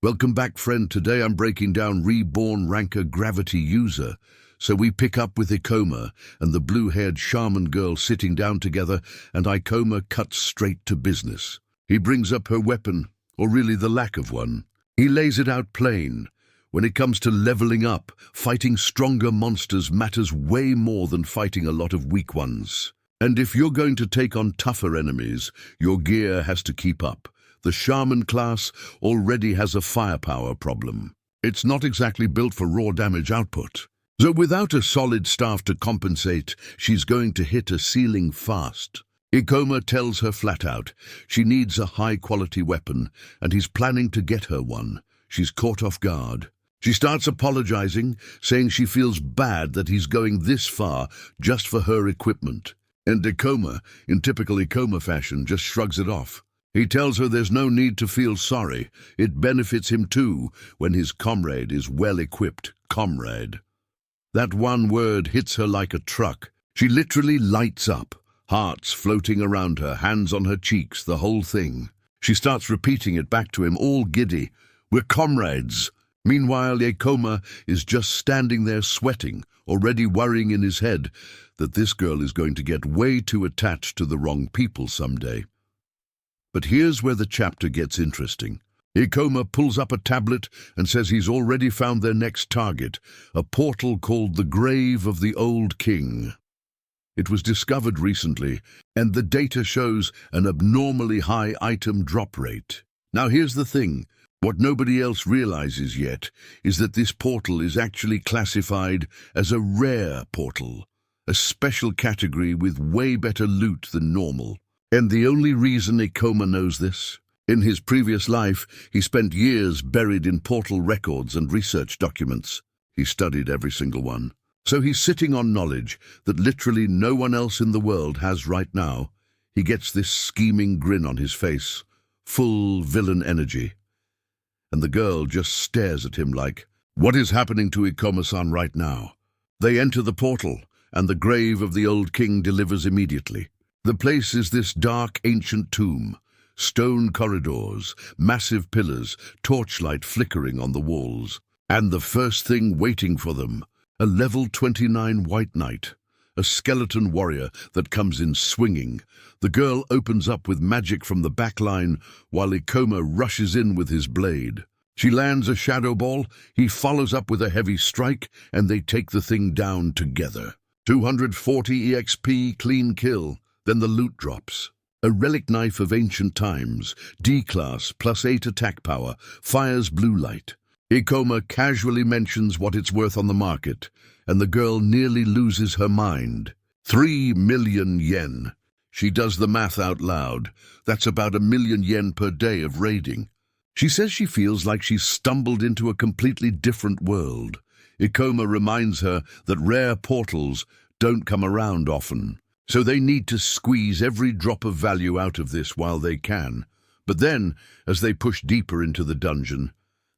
Welcome back, friend. Today I'm breaking down Reborn Ranker Gravity User. So we pick up with Ikoma and the blue-haired shaman girl sitting down together, and Ikoma cuts straight to business. He brings up her weapon, or really the lack of one. He lays it out plain. When it comes to leveling up, fighting stronger monsters matters way more than fighting a lot of weak ones. And if you're going to take on tougher enemies, your gear has to keep up. The shaman class already has a firepower problem. It's not exactly built for raw damage output. So without a solid staff to compensate, she's going to hit a ceiling fast. Ikoma tells her flat out she needs a high-quality weapon, and he's planning to get her one. She's caught off guard. She starts apologizing, saying she feels bad that he's going this far just for her equipment. And Ikoma, in typical Ikoma fashion, just shrugs it off. He tells her there's no need to feel sorry. It benefits him too when his comrade is well-equipped. Comrade. That one word hits her like a truck. She literally lights up, hearts floating around her, hands on her cheeks, the whole thing. She starts repeating it back to him, all giddy. We're comrades. Meanwhile, Ikoma is just standing there sweating, already worrying in his head that this girl is going to get way too attached to the wrong people someday. But here's where the chapter gets interesting. Ikoma pulls up a tablet and says he's already found their next target, a portal called the Grave of the Old King. It was discovered recently, and the data shows an abnormally high item drop rate. Now here's the thing. What nobody else realizes yet is that this portal is actually classified as a rare portal, a special category with way better loot than normal. And the only reason Ikoma knows this? In his previous life, he spent years buried in portal records and research documents. He studied every single one. So he's sitting on knowledge that literally no one else in the world has right now. He gets this scheming grin on his face, full villain energy. And the girl just stares at him like, what is happening to Ikoma-san right now? They enter the portal, and the grave of the old king delivers immediately. The place is this dark, ancient tomb. Stone corridors, massive pillars, torchlight flickering on the walls. And the first thing waiting for them, a level 29 white knight, a skeleton warrior that comes in swinging. The girl opens up with magic from the back line while Ikoma rushes in with his blade. She lands a shadow ball, he follows up with a heavy strike, and they take the thing down together. 240 EXP, clean kill. Then the loot drops. A relic knife of ancient times, D-class, +8 attack power, fires blue light. Ikoma casually mentions what it's worth on the market, and the girl nearly loses her mind. 3 million yen. She does the math out loud. That's about 1 million yen per day of raiding. She says she feels like she's stumbled into a completely different world. Ikoma reminds her that rare portals don't come around often. So they need to squeeze every drop of value out of this while they can. But then, as they push deeper into the dungeon,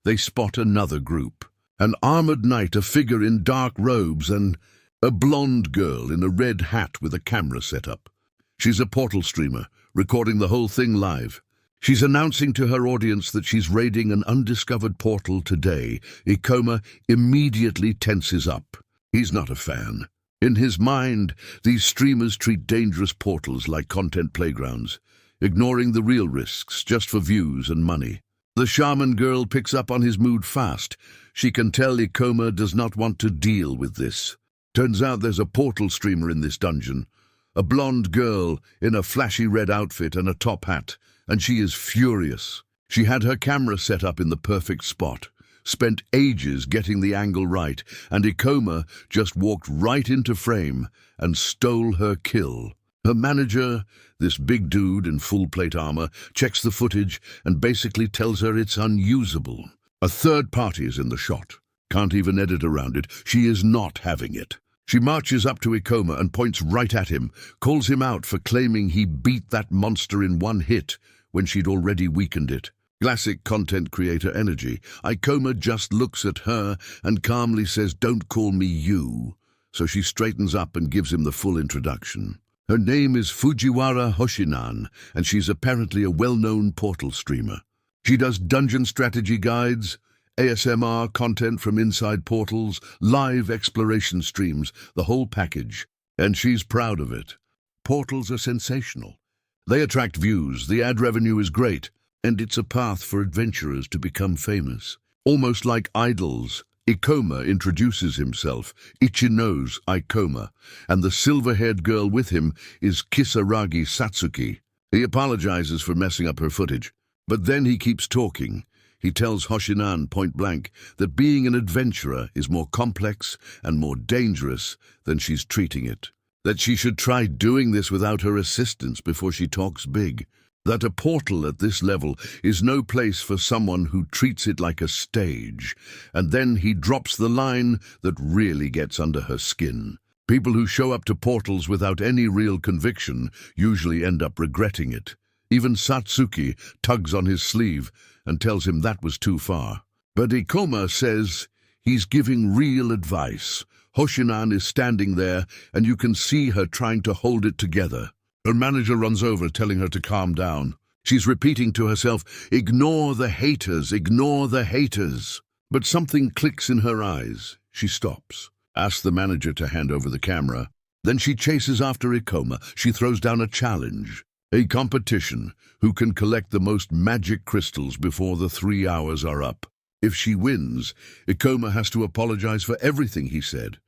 they spot another group. An armored knight, a figure in dark robes, and a blonde girl in a red hat with a camera set up. She's a portal streamer, recording the whole thing live. She's announcing to her audience that she's raiding an undiscovered portal today. Ikoma immediately tenses up. He's not a fan. In his mind, these streamers treat dangerous portals like content playgrounds, ignoring the real risks just for views and money. The shaman girl picks up on his mood fast. She can tell Ikoma does not want to deal with this. Turns out there's a portal streamer in this dungeon, a blonde girl in a flashy red outfit and a top hat, and she is furious. She had her camera set up in the perfect spot. Spent ages getting the angle right, and Ikoma just walked right into frame and stole her kill. Her manager, this big dude in full plate armor, checks the footage and basically tells her it's unusable. A third party is in the shot. Can't even edit around it. She is not having it. She marches up to Ikoma and points right at him, calls him out for claiming he beat that monster in one hit when she'd already weakened it. Classic content creator energy. Ikoma just looks at her and calmly says, "Don't call me you." So she straightens up and gives him the full introduction. Her name is Fujiwara Hoshinan, and she's apparently a well-known portal streamer. She does dungeon strategy guides, ASMR content from inside portals, live exploration streams, the whole package. And she's proud of it. Portals are sensational. They attract views, the ad revenue is great, and it's a path for adventurers to become famous. Almost like idols. Ikoma introduces himself, Ichino's Ikoma, and the silver-haired girl with him is Kisaragi Satsuki. He apologizes for messing up her footage, but then he keeps talking. He tells Hoshinan point-blank that being an adventurer is more complex and more dangerous than she's treating it. That she should try doing this without her assistance before she talks big. That a portal at this level is no place for someone who treats it like a stage. And then he drops the line that really gets under her skin. People who show up to portals without any real conviction usually end up regretting it. Even Satsuki tugs on his sleeve and tells him that was too far. But Ikoma says he's giving real advice. Hoshinan is standing there, and you can see her trying to hold it together. Her manager runs over, telling her to calm down. She's repeating to herself, "Ignore the haters, ignore the haters." But something clicks in her eyes. She stops, asks the manager to hand over the camera. Then she chases after Ikoma. She throws down a challenge. A competition. Who can collect the most magic crystals before the 3 hours are up? If she wins, Ikoma has to apologize for everything he said.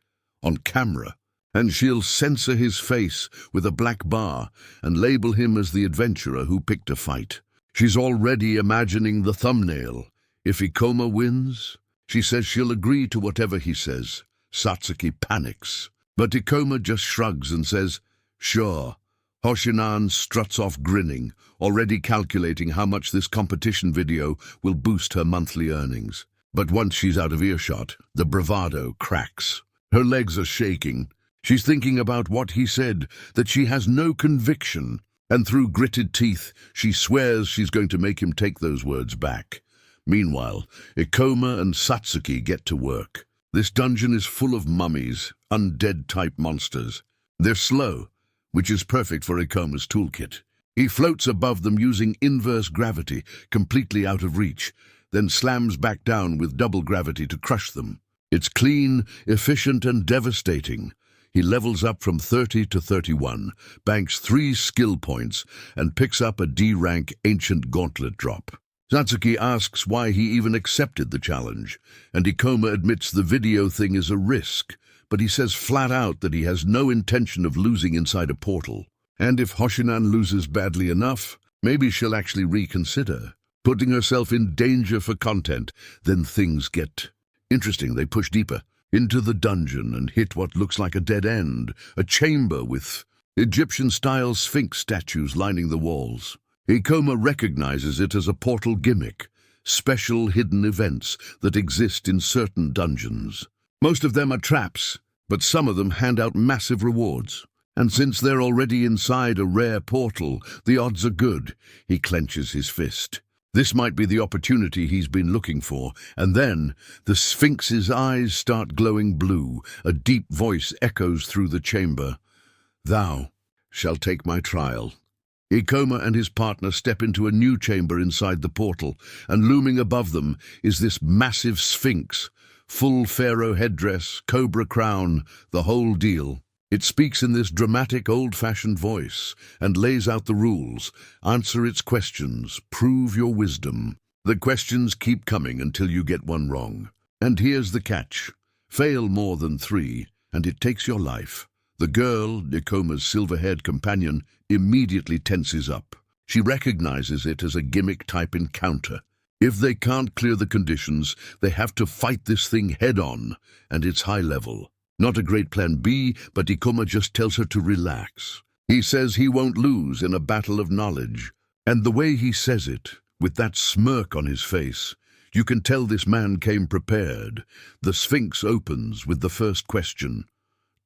On camera. And she'll censor his face with a black bar and label him as the adventurer who picked a fight. She's already imagining the thumbnail. If Ikoma wins, she says she'll agree to whatever he says. Satsuki panics. But Ikoma just shrugs and says, "Sure." Hoshinan struts off grinning, already calculating how much this competition video will boost her monthly earnings. But once she's out of earshot, the bravado cracks. Her legs are shaking. She's thinking about what he said, that she has no conviction, and through gritted teeth, she swears she's going to make him take those words back. Meanwhile, Ikoma and Satsuki get to work. This dungeon is full of mummies, undead-type monsters. They're slow, which is perfect for Ikoma's toolkit. He floats above them using inverse gravity, completely out of reach, then slams back down with double gravity to crush them. It's clean, efficient, and devastating. He levels up from 30 to 31, banks 3 skill points, and picks up a D-rank ancient gauntlet drop. Satsuki asks why he even accepted the challenge, and Ikoma admits the video thing is a risk, but he says flat out that he has no intention of losing inside a portal. And if Hoshinan loses badly enough, maybe she'll actually reconsider, putting herself in danger for content. Then things get interesting. They push deeper into the dungeon and hit what looks like a dead end, a chamber with Egyptian-style sphinx statues lining the walls. Ikoma recognizes it as a portal gimmick, special hidden events that exist in certain dungeons. Most of them are traps, but some of them hand out massive rewards. And since they're already inside a rare portal, the odds are good. He clenches his fist. This might be the opportunity he's been looking for. And then the Sphinx's eyes start glowing blue. A deep voice echoes through the chamber. "Thou shalt take my trial." Ikoma and his partner step into a new chamber inside the portal, and looming above them is this massive Sphinx. Full pharaoh headdress, cobra crown, the whole deal. It speaks in this dramatic, old-fashioned voice and lays out the rules. Answer its questions. Prove your wisdom. The questions keep coming until you get one wrong. And here's the catch. Fail more than 3, and it takes your life. The girl, Ikoma's silver-haired companion, immediately tenses up. She recognizes it as a gimmick-type encounter. If they can't clear the conditions, they have to fight this thing head-on, and it's high level. Not a great plan B, but Ikoma just tells her to relax. He says he won't lose in a battle of knowledge. And the way he says it, with that smirk on his face, you can tell this man came prepared. The Sphinx opens with the first question.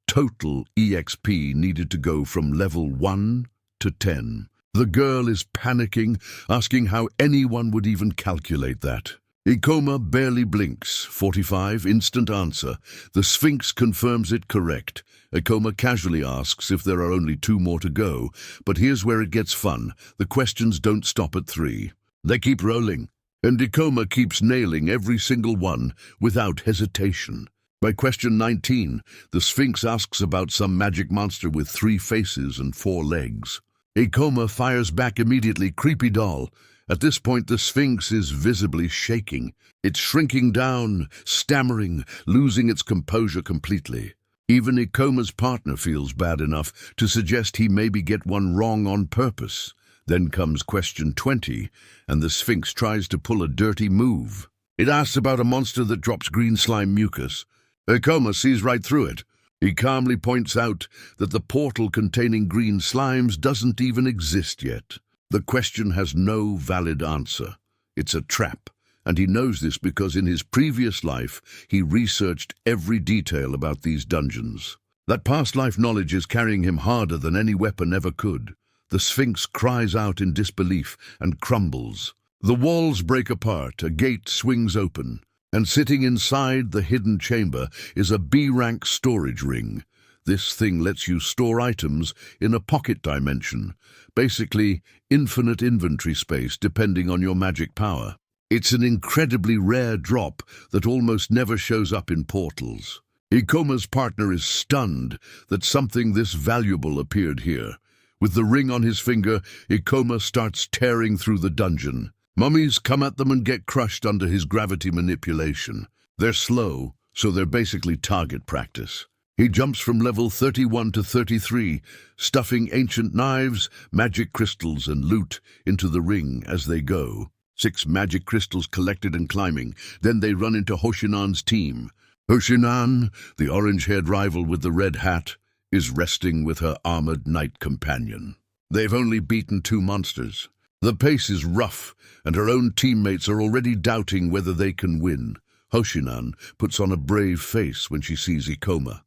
Total EXP needed to go from level 1 to 10. The girl is panicking, asking how anyone would even calculate that. Ikoma barely blinks. 45, instant answer. The Sphinx confirms it correct. Ikoma casually asks if there are only 2 more to go, but here's where it gets fun. The questions don't stop at 3. They keep rolling. and Ikoma keeps nailing every single one without hesitation. By question 19, the Sphinx asks about some magic monster with 3 faces and 4 legs. Ikoma fires back immediately, "Creepy doll." At this point, the Sphinx is visibly shaking. It's shrinking down, stammering, losing its composure completely. Even Ikoma's partner feels bad enough to suggest he maybe get one wrong on purpose. Then comes question 20, and the Sphinx tries to pull a dirty move. It asks about a monster that drops green slime mucus. Ikoma sees right through it. He calmly points out that the portal containing green slimes doesn't even exist yet. The question has no valid answer. It's a trap, and he knows this because in his previous life he researched every detail about these dungeons. That past life knowledge is carrying him harder than any weapon ever could. The Sphinx cries out in disbelief and crumbles. The walls break apart, a gate swings open, and sitting inside the hidden chamber is a B-rank storage ring. This thing lets you store items in a pocket dimension, basically infinite inventory space depending on your magic power. It's an incredibly rare drop that almost never shows up in portals. Ikoma's partner is stunned that something this valuable appeared here. With the ring on his finger, Ikoma starts tearing through the dungeon. Mummies come at them and get crushed under his gravity manipulation. They're slow, so they're basically target practice. He jumps from level 31 to 33, stuffing ancient knives, magic crystals, and loot into the ring as they go. 6 magic crystals collected and climbing. Then they run into Hoshinan's team. Hoshinan, the orange-haired rival with the red hat, is resting with her armored knight companion. They've only beaten 2 monsters. The pace is rough, and her own teammates are already doubting whether they can win. Hoshinan puts on a brave face when she sees Ikoma,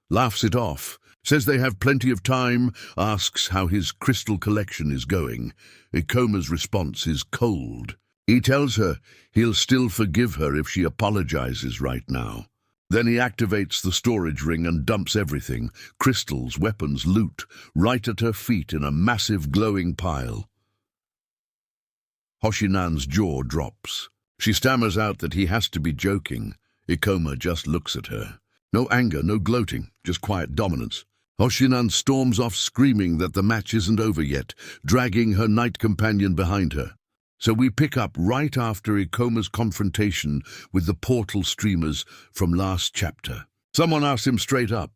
laughs it off, says they have plenty of time, asks how his crystal collection is going. Ikoma's response is cold. He tells her he'll still forgive her if she apologizes right now. Then he activates the storage ring and dumps everything, crystals, weapons, loot, right at her feet in a massive glowing pile. Hoshinan's jaw drops. She stammers out that he has to be joking. Ikoma just looks at her. No anger, no gloating, just quiet dominance. Hoshinan storms off screaming that the match isn't over yet, dragging her knight companion behind her. So we pick up right after Ikoma's confrontation with the portal streamers from last chapter. Someone asks him straight up,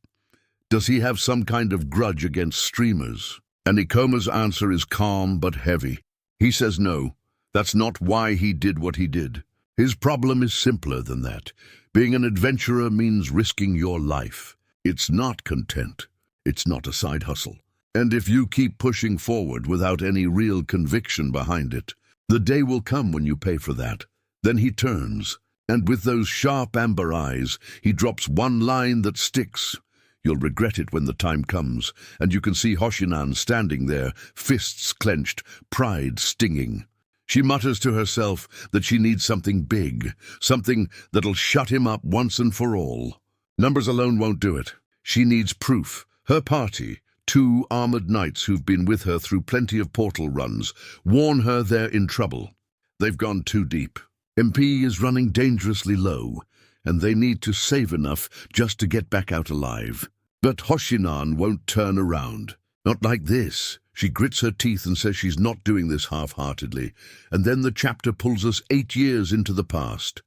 does he have some kind of grudge against streamers? And Ikoma's answer is calm but heavy. He says no, that's not why he did what he did. His problem is simpler than that. Being an adventurer means risking your life. It's not content. It's not a side hustle. And if you keep pushing forward without any real conviction behind it, the day will come when you pay for that. Then he turns, and with those sharp amber eyes, he drops one line that sticks. You'll regret it when the time comes, and you can see Hoshinan standing there, fists clenched, pride stinging. She mutters to herself that she needs something big, something that'll shut him up once and for all. Numbers alone won't do it. She needs proof. Her party, 2 armored knights who've been with her through plenty of portal runs, warn her they're in trouble. They've gone too deep. MP is running dangerously low, and they need to save enough just to get back out alive. But Hoshinan won't turn around. Not like this. She grits her teeth and says she's not doing this half-heartedly, and then the chapter pulls us 8 years into the past.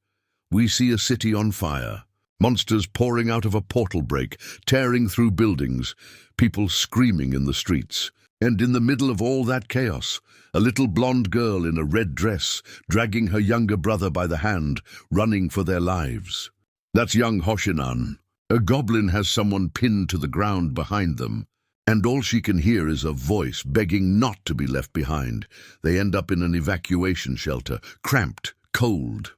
We see a city on fire. Monsters pouring out of a portal break, tearing through buildings, people screaming in the streets. And in the middle of all that chaos, a little blonde girl in a red dress, dragging her younger brother by the hand, running for their lives. That's young Hoshinan. A goblin has someone pinned to the ground behind them, and all she can hear is a voice begging not to be left behind. They end up in an evacuation shelter, cramped, cold.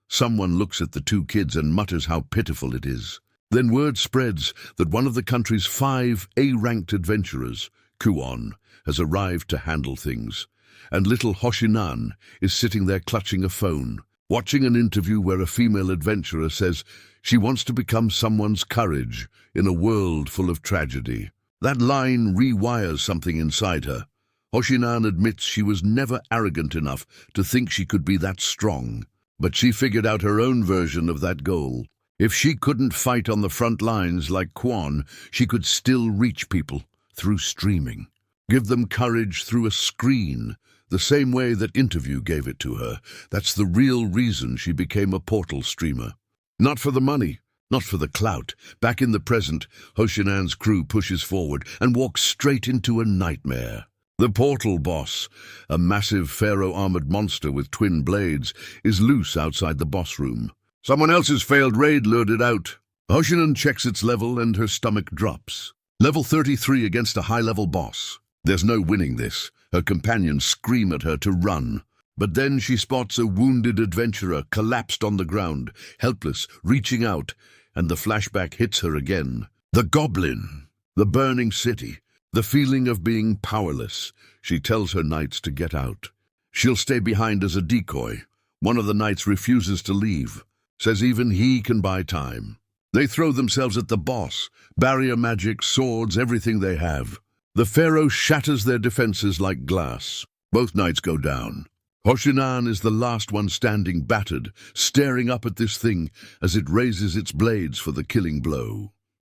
Someone looks at the 2 kids and mutters how pitiful it is. Then word spreads that one of the country's 5 A-ranked adventurers, Kuon, has arrived to handle things, and little Hoshinan is sitting there clutching a phone, watching an interview where a female adventurer says she wants to become someone's courage in a world full of tragedy. That line rewires something inside her. Hoshinan admits she was never arrogant enough to think she could be that strong, but she figured out her own version of that goal. If she couldn't fight on the front lines like Quan, she could still reach people through streaming. Give them courage through a screen, the same way that Interview gave it to her. That's the real reason she became a Portal streamer. Not for the money, not for the clout. Back in the present, Hoshinan's crew pushes forward and walks straight into a nightmare. The Portal boss, a massive pharaoh-armored monster with twin blades, is loose outside the boss room. Someone else's failed raid lured it out. Hoshinan checks its level and her stomach drops. Level 33 against a high-level boss. There's no winning this. Her companions scream at her to run. But then she spots a wounded adventurer collapsed on the ground, helpless, reaching out, and the flashback hits her again. The goblin, the burning city, the feeling of being powerless. She tells her knights to get out. She'll stay behind as a decoy. One of the knights refuses to leave, says even he can buy time. They throw themselves at the boss, barrier magic, swords, everything they have. The pharaoh shatters their defenses like glass. Both knights go down. Hoshinan is the last one standing, battered, staring up at this thing as it raises its blades for the killing blow.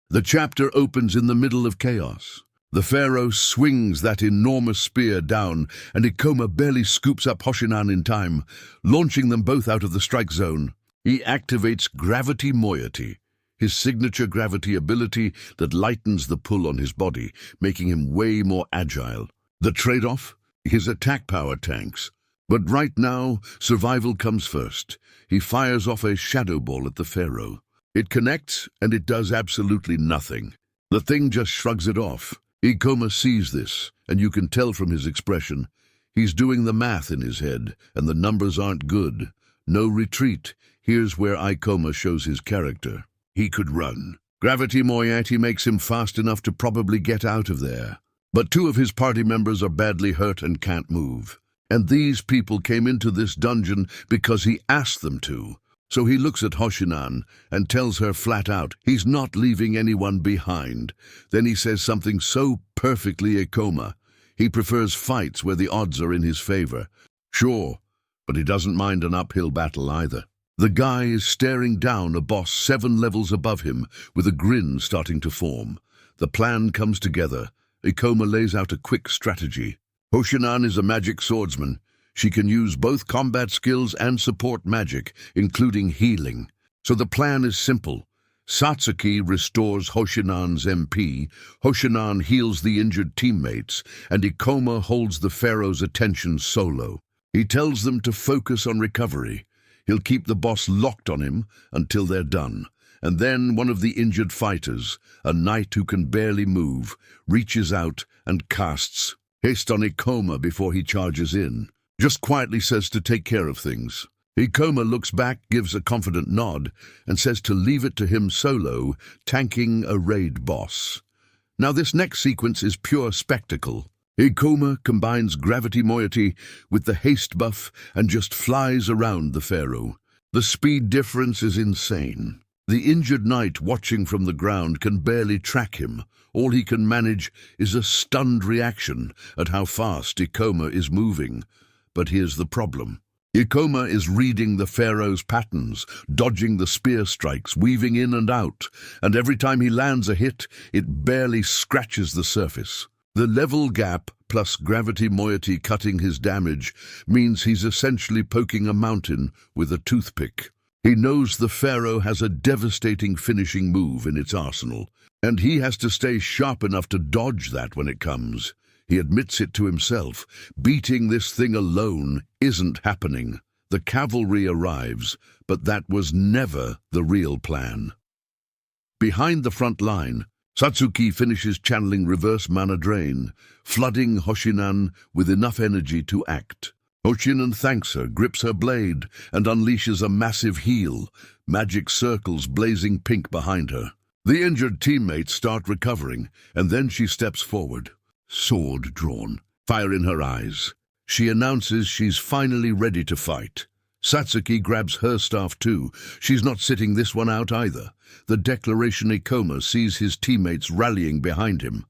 The chapter opens in the middle of chaos. The pharaoh swings that enormous spear down, and Ikoma barely scoops up Hoshinan in time, launching them both out of the strike zone. He activates gravity moiety, his signature gravity ability that lightens the pull on his body, making him way more agile. The trade-off? His attack power tanks. But right now, survival comes first. He fires off a shadow ball at the pharaoh. It connects, and it does absolutely nothing. The thing just shrugs it off. Ikoma sees this, and you can tell from his expression. He's doing the math in his head, and the numbers aren't good. No retreat. Here's where Ikoma shows his character. He could run. Gravity moiety makes him fast enough to probably get out of there. But two of his party members are badly hurt and can't move. And these people came into this dungeon because he asked them to. So he looks at Hoshinan and tells her flat out he's not leaving anyone behind. Then he says something so perfectly Ikoma. He prefers fights where the odds are in his favor. Sure, but he doesn't mind an uphill battle either. The guy is staring down a boss 7 levels above him with a grin starting to form. The plan comes together. Ikoma lays out a quick strategy. Hoshinan is a magic swordsman. She can use both combat skills and support magic, including healing. So the plan is simple. Satsuki restores Hoshinan's MP, Hoshinan heals the injured teammates, and Ikoma holds the pharaoh's attention solo. He tells them to focus on recovery. He'll keep the boss locked on him until they're done. And then one of the injured fighters, a knight who can barely move, reaches out and casts haste on Ikoma before he charges in. Just quietly says to take care of things. Ikoma looks back, gives a confident nod, and says to leave it to him solo, tanking a raid boss. Now this next sequence is pure spectacle. Ikoma combines gravity moiety with the haste buff and just flies around the pharaoh. The speed difference is insane. The injured knight watching from the ground can barely track him. All he can manage is a stunned reaction at how fast Ikoma is moving. But here's the problem. Ikoma is reading the pharaoh's patterns, dodging the spear strikes, weaving in and out, and every time he lands a hit, it barely scratches the surface. The level gap plus gravity moiety cutting his damage means he's essentially poking a mountain with a toothpick. He knows the pharaoh has a devastating finishing move in its arsenal, and he has to stay sharp enough to dodge that when it comes. He admits it to himself. Beating this thing alone isn't happening. The cavalry arrives, but that was never the real plan. Behind the front line, Satsuki finishes channeling reverse mana drain, flooding Hoshinan with enough energy to act. Hoshinan thanks her, grips her blade, and unleashes a massive heal, magic circles blazing pink behind her. The injured teammates start recovering, and then she steps forward. Sword drawn, fire in her eyes. She announces she's finally ready to fight. Satsuki grabs her staff too. She's not sitting this one out either. The declaration Ikoma sees his teammates rallying behind him.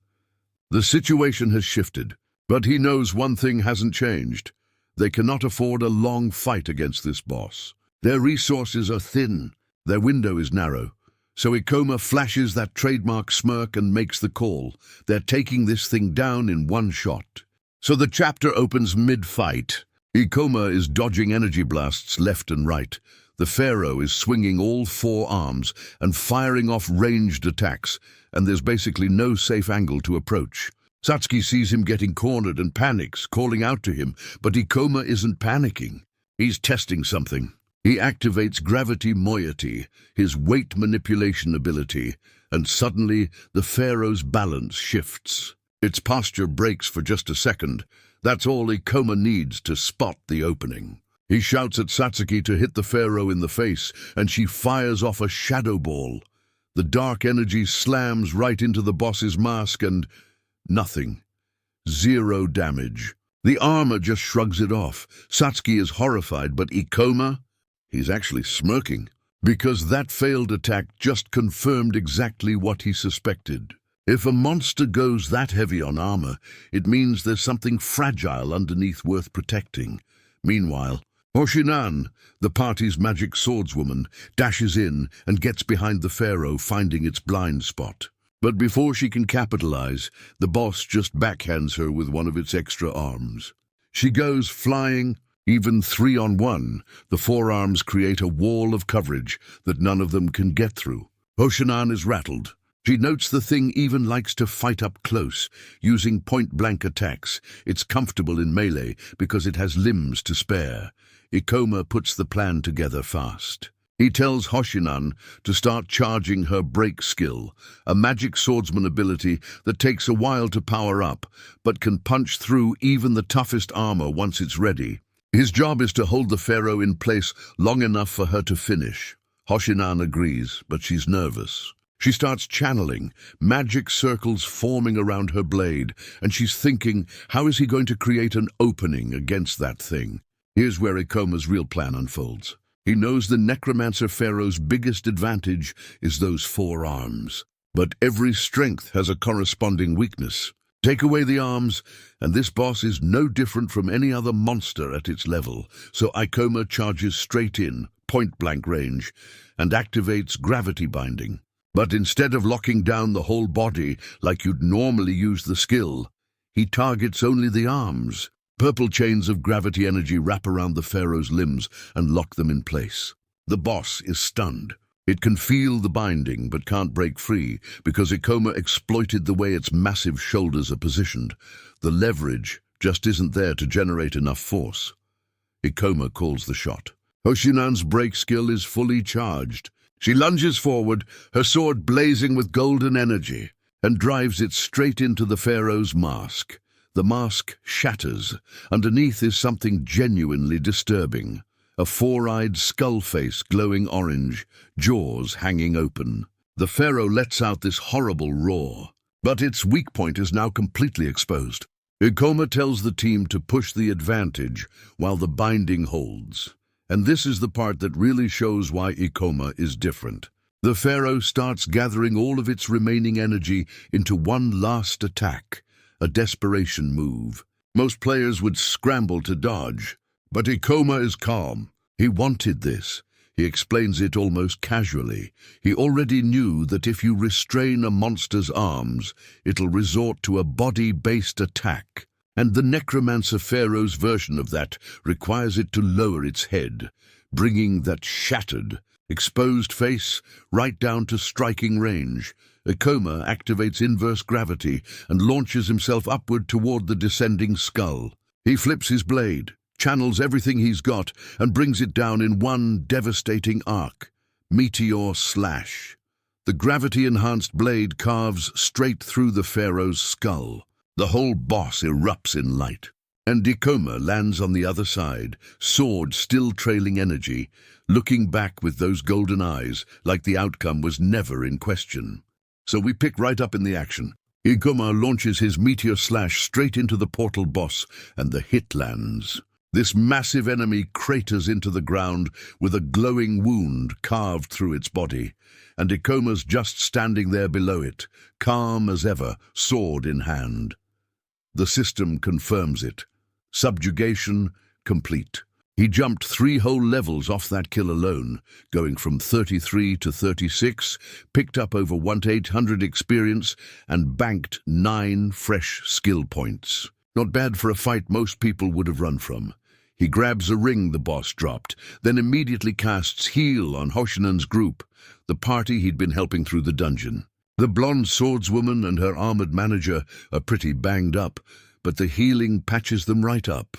The situation has shifted. But he knows one thing hasn't changed. They cannot afford a long fight against this boss. Their resources are thin, their window is narrow. So Ikoma flashes that trademark smirk and makes the call. They're taking this thing down in one shot. So the chapter opens mid-fight. Ikoma is dodging energy blasts left and right. The pharaoh is swinging all four arms and firing off ranged attacks, and there's basically no safe angle to approach. Satsuki sees him getting cornered and panics, calling out to him, but Ikoma isn't panicking. He's testing something. He activates gravity moiety, his weight manipulation ability, and suddenly the pharaoh's balance shifts. Its posture breaks for just a second. That's all Ikoma needs to spot the opening. He shouts at Satsuki to hit the pharaoh in the face, and she fires off a shadow ball. The dark energy slams right into the boss's mask and nothing. Zero damage. The armor just shrugs it off. Satsuki is horrified, but Ikoma? He's actually smirking, because that failed attack just confirmed exactly what he suspected. If a monster goes that heavy on armor, it means there's something fragile underneath worth protecting. Meanwhile, Hoshinan, the party's magic swordswoman, dashes in and gets behind the pharaoh, finding its blind spot. But before she can capitalize, the boss just backhands her with one of its extra arms. She goes flying. Even 3-on-1, the forearms create a wall of coverage that none of them can get through. Hoshinan is rattled. She notes the thing even likes to fight up close, using point-blank attacks. It's comfortable in melee because it has limbs to spare. Ikoma puts the plan together fast. He tells Hoshinan to start charging her break skill, a magic swordsman ability that takes a while to power up, but can punch through even the toughest armor once it's ready. His job is to hold the pharaoh in place long enough for her to finish. Hoshinan agrees, but she's nervous. She starts channeling, magic circles forming around her blade, and she's thinking, how is he going to create an opening against that thing? Here's where Ikoma's real plan unfolds. He knows the necromancer pharaoh's biggest advantage is those four arms. But every strength has a corresponding weakness. Take away the arms, and this boss is no different from any other monster at its level, so Ikoma charges straight in, point-blank range, and activates gravity binding. But instead of locking down the whole body like you'd normally use the skill, he targets only the arms. Purple chains of gravity energy wrap around the pharaoh's limbs and lock them in place. The boss is stunned. It can feel the binding but can't break free because Ikoma exploited the way its massive shoulders are positioned. The leverage just isn't there to generate enough force. Ikoma calls the shot. Hoshinan's break skill is fully charged. She lunges forward, her sword blazing with golden energy, and drives it straight into the pharaoh's mask. The mask shatters. Underneath is something genuinely disturbing. A four-eyed skull face glowing orange, jaws hanging open. The pharaoh lets out this horrible roar, but its weak point is now completely exposed. Ikoma tells the team to push the advantage while the binding holds. And this is the part that really shows why Ikoma is different. The pharaoh starts gathering all of its remaining energy into one last attack, a desperation move. Most players would scramble to dodge, but Ikoma is calm. He wanted this. He explains it almost casually. He already knew that if you restrain a monster's arms, it'll resort to a body-based attack. And the necromancer pharaoh's version of that requires it to lower its head, bringing that shattered, exposed face right down to striking range. Ikoma activates inverse gravity and launches himself upward toward the descending skull. He flips his blade, channels everything he's got, and brings it down in one devastating arc. Meteor slash. The gravity-enhanced blade carves straight through the pharaoh's skull. The whole boss erupts in light. And Ikoma lands on the other side, sword still trailing energy, looking back with those golden eyes like the outcome was never in question. So we pick right up in the action. Ikoma launches his meteor slash straight into the portal boss, and the hit lands. This massive enemy craters into the ground with a glowing wound carved through its body, and Ikoma's just standing there below it, calm as ever, sword in hand. The system confirms it. Subjugation complete. He jumped 3 whole levels off that kill alone, going from 33 to 36, picked up over 1-800 experience, and banked 9 fresh skill points. Not bad for a fight most people would have run from. He grabs a ring the boss dropped, then immediately casts heal on Hoshinan's group, the party he'd been helping through the dungeon. The blonde swordswoman and her armored manager are pretty banged up, but the healing patches them right up.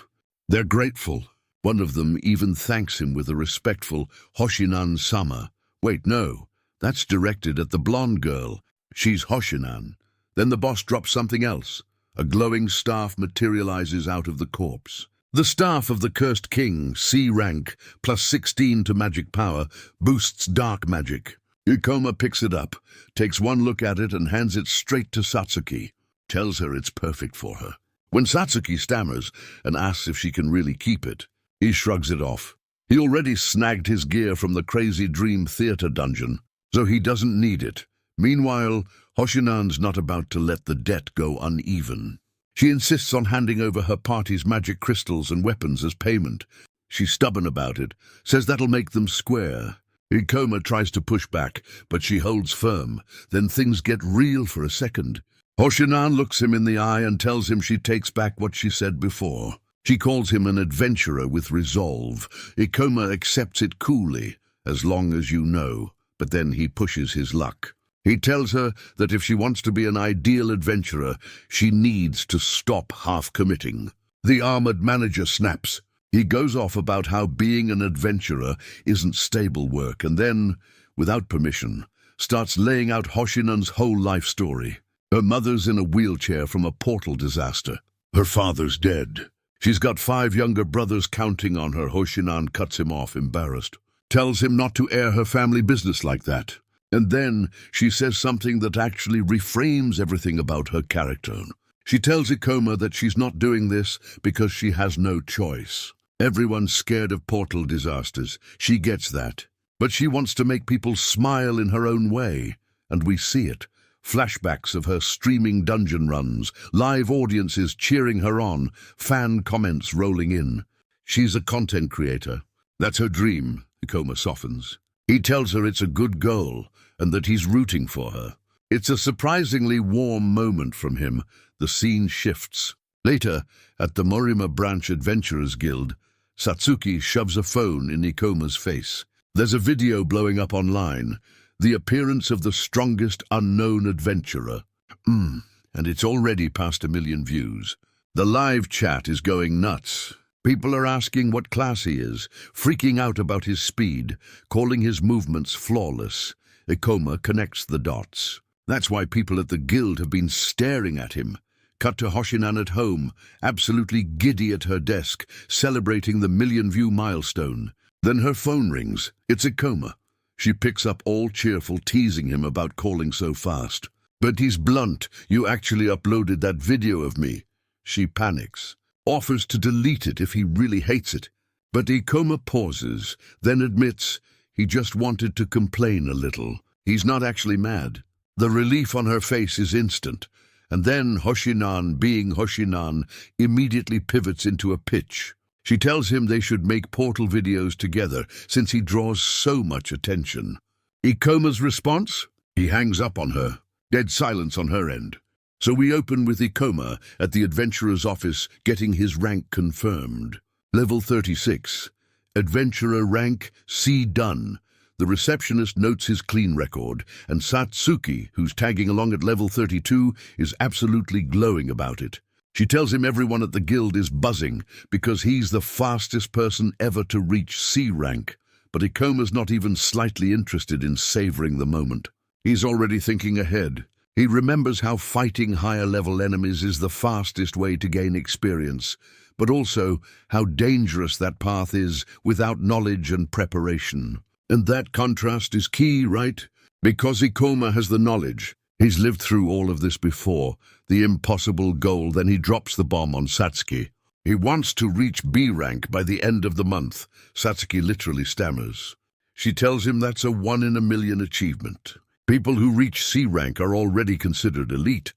They're grateful. One of them even thanks him with a respectful Hoshinan-sama. Wait, no, that's directed at the blonde girl. She's Hoshinan. Then the boss drops something else. A glowing staff materializes out of the corpse. The staff of the Cursed King, C rank, plus 16 to magic power, boosts dark magic. Ikoma picks it up, takes one look at it and hands it straight to Satsuki. Tells her it's perfect for her. When Satsuki stammers and asks if she can really keep it, he shrugs it off. He already snagged his gear from the Crazy Dream Theater dungeon, so he doesn't need it. Meanwhile, Hoshinan's not about to let the debt go uneven. She insists on handing over her party's magic crystals and weapons as payment. She's stubborn about it, says that'll make them square. Ikoma tries to push back, but she holds firm. Then things get real for a second. Hoshinan looks him in the eye and tells him she takes back what she said before. She calls him an adventurer with resolve. Ikoma accepts it coolly, as long as you know, but then he pushes his luck. He tells her that if she wants to be an ideal adventurer, she needs to stop half-committing. The armored manager snaps. He goes off about how being an adventurer isn't stable work and then, without permission, starts laying out Hoshinan's whole life story. Her mother's in a wheelchair from a portal disaster. Her father's dead. She's got 5 younger brothers counting on her. Hoshinan cuts him off, embarrassed. Tells him not to air her family business like that. And then she says something that actually reframes everything about her character. She tells Ikoma that she's not doing this because she has no choice. Everyone's scared of portal disasters. She gets that. But she wants to make people smile in her own way. And we see it. Flashbacks of her streaming dungeon runs, live audiences cheering her on, fan comments rolling in. She's a content creator. That's her dream, Ikoma softens. He tells her it's a good goal and that he's rooting for her. It's a surprisingly warm moment from him. The scene shifts. Later, at the Morima Branch Adventurers Guild, Satsuki shoves a phone in Ikoma's face. There's a video blowing up online. The appearance of the strongest unknown adventurer. And it's already past 1 million views. The live chat is going nuts. People are asking what class he is, freaking out about his speed, calling his movements flawless. Ikoma connects the dots. That's why people at the guild have been staring at him. Cut to Hoshinan at home, absolutely giddy at her desk, celebrating the 1 million-view milestone. Then her phone rings. It's Ikoma. She picks up all cheerful, teasing him about calling so fast. But he's blunt. You actually uploaded that video of me. She panics. Offers to delete it if he really hates it. But Ikoma pauses, then admits he just wanted to complain a little. He's not actually mad. The relief on her face is instant. And then Hoshinan, being Hoshinan, immediately pivots into a pitch. She tells him they should make portal videos together, since he draws so much attention. Ikoma's response? He hangs up on her. Dead silence on her end. So we open with Ikoma at the adventurer's office getting his rank confirmed. Level 36. Adventurer rank C done. The receptionist notes his clean record, and Satsuki, who's tagging along at level 32, is absolutely glowing about it. She tells him everyone at the guild is buzzing because he's the fastest person ever to reach C rank. But Ikoma's not even slightly interested in savoring the moment. He's already thinking ahead. He remembers how fighting higher-level enemies is the fastest way to gain experience, but also how dangerous that path is without knowledge and preparation. And that contrast is key, right? Because Ikoma has the knowledge. He's lived through all of this before, the impossible goal, then he drops the bomb on Satsuki. He wants to reach B rank by the end of the month. Satsuki literally stammers. She tells him that's a 1 in a million achievement. People who reach C rank are already considered elite.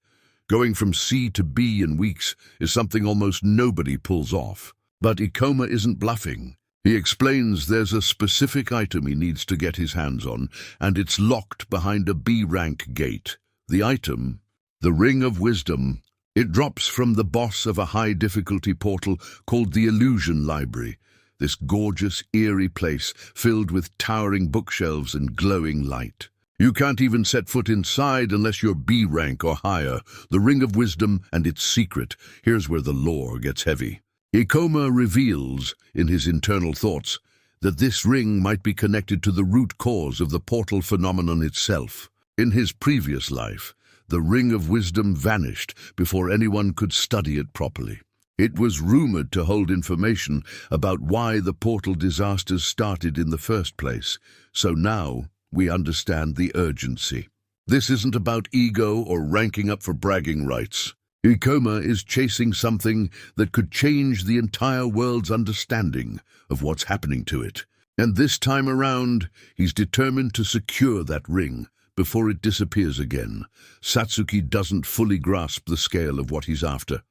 Going from C to B in weeks is something almost nobody pulls off. But Ikoma isn't bluffing. He explains there's a specific item he needs to get his hands on, and it's locked behind a B-rank gate. The item, the Ring of Wisdom. It drops from the boss of a high-difficulty portal called the Illusion Library, this gorgeous, eerie place filled with towering bookshelves and glowing light. You can't even set foot inside unless you're B rank or higher. The Ring of Wisdom and its secret. Here's where the lore gets heavy. Ikoma reveals, in his internal thoughts, that this ring might be connected to the root cause of the portal phenomenon itself. In his previous life, the Ring of Wisdom vanished before anyone could study it properly. It was rumored to hold information about why the portal disasters started in the first place, so now we understand the urgency. This isn't about ego or ranking up for bragging rights. Ikoma is chasing something that could change the entire world's understanding of what's happening to it. And this time around, he's determined to secure that ring before it disappears again. Satsuki doesn't fully grasp the scale of what he's after,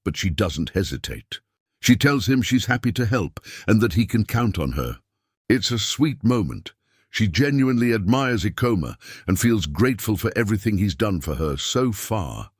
but she doesn't hesitate. She tells him she's happy to help and that he can count on her. It's a sweet moment. She genuinely admires Ikoma and feels grateful for everything he's done for her so far.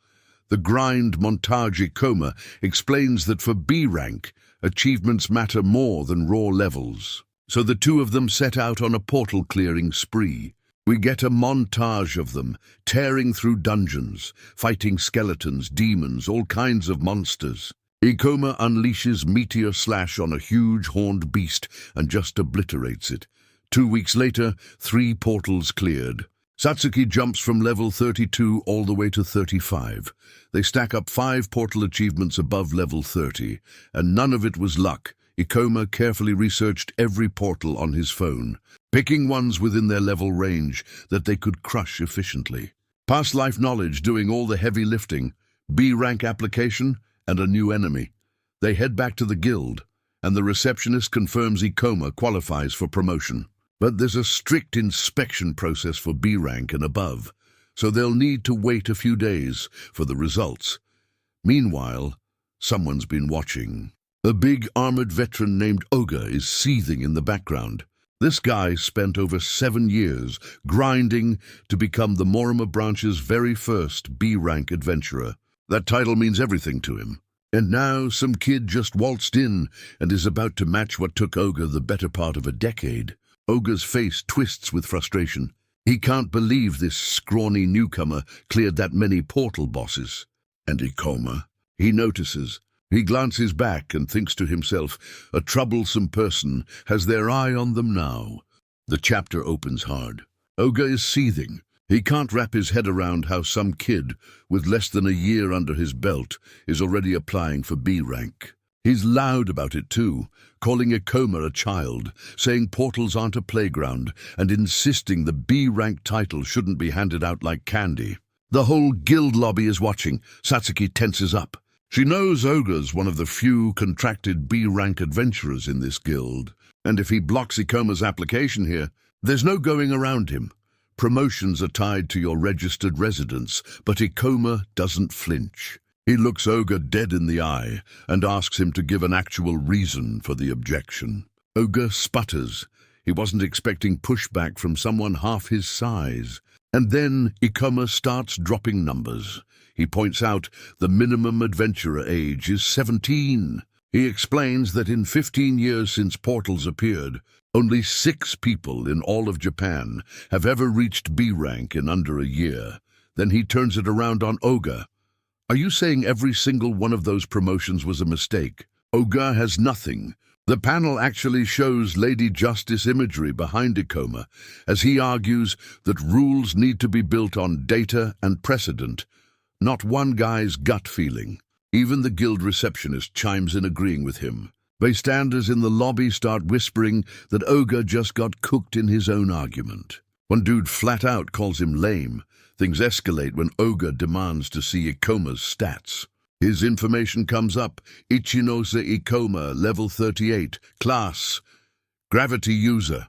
The grind montage Ikoma explains that for B rank, achievements matter more than raw levels. So the two of them set out on a portal-clearing spree. We get a montage of them, tearing through dungeons, fighting skeletons, demons, all kinds of monsters. Ikoma unleashes Meteor Slash on a huge horned beast and just obliterates it. 2 weeks later, 3 portals cleared. Satsuki jumps from level 32 all the way to 35. They stack up 5 portal achievements above level 30, and none of it was luck. Ikoma carefully researched every portal on his phone, picking ones within their level range that they could crush efficiently. Past life knowledge doing all the heavy lifting, B-rank application, and a new enemy. They head back to the guild, and the receptionist confirms Ikoma qualifies for promotion. But there's a strict inspection process for B rank and above, so they'll need to wait a few days for the results. Meanwhile, someone's been watching. A big armored veteran named Oga is seething in the background. This guy spent over 7 years grinding to become the Morima branch's very first B-rank adventurer. That title means everything to him. And now some kid just waltzed in and is about to match what took Oga the better part of a decade. Oga's face twists with frustration. He can't believe this scrawny newcomer cleared that many portal bosses. And Ikoma, he notices. He glances back and thinks to himself, a troublesome person has their eye on them now. The chapter opens hard. Oga is seething. He can't wrap his head around how some kid, with less than a year under his belt, is already applying for B rank. He's loud about it too, calling Ikoma a child, saying portals aren't a playground, and insisting the B-rank title shouldn't be handed out like candy. The whole guild lobby is watching. Satsuki tenses up. She knows Oga's one of the few contracted B-rank adventurers in this guild, and if he blocks Ikoma's application here, there's no going around him. Promotions are tied to your registered residence, but Ikoma doesn't flinch. He looks Oga dead in the eye and asks him to give an actual reason for the objection. Oga sputters. He wasn't expecting pushback from someone half his size. And then Ikoma starts dropping numbers. He points out the minimum adventurer age is 17. He explains that in 15 years since portals appeared, only 6 people in all of Japan have ever reached B rank in under a year. Then he turns it around on Oga. Are you saying every single one of those promotions was a mistake? Oga has nothing. The panel actually shows Lady Justice imagery behind Ikoma, as he argues that rules need to be built on data and precedent, not one guy's gut feeling. Even the guild receptionist chimes in agreeing with him. Bystanders in the lobby start whispering that Oga just got cooked in his own argument. One dude flat out calls him lame. Things escalate when Oga demands to see Ikoma's stats. His information comes up. Ichinose Ikoma, level 38, class, gravity user.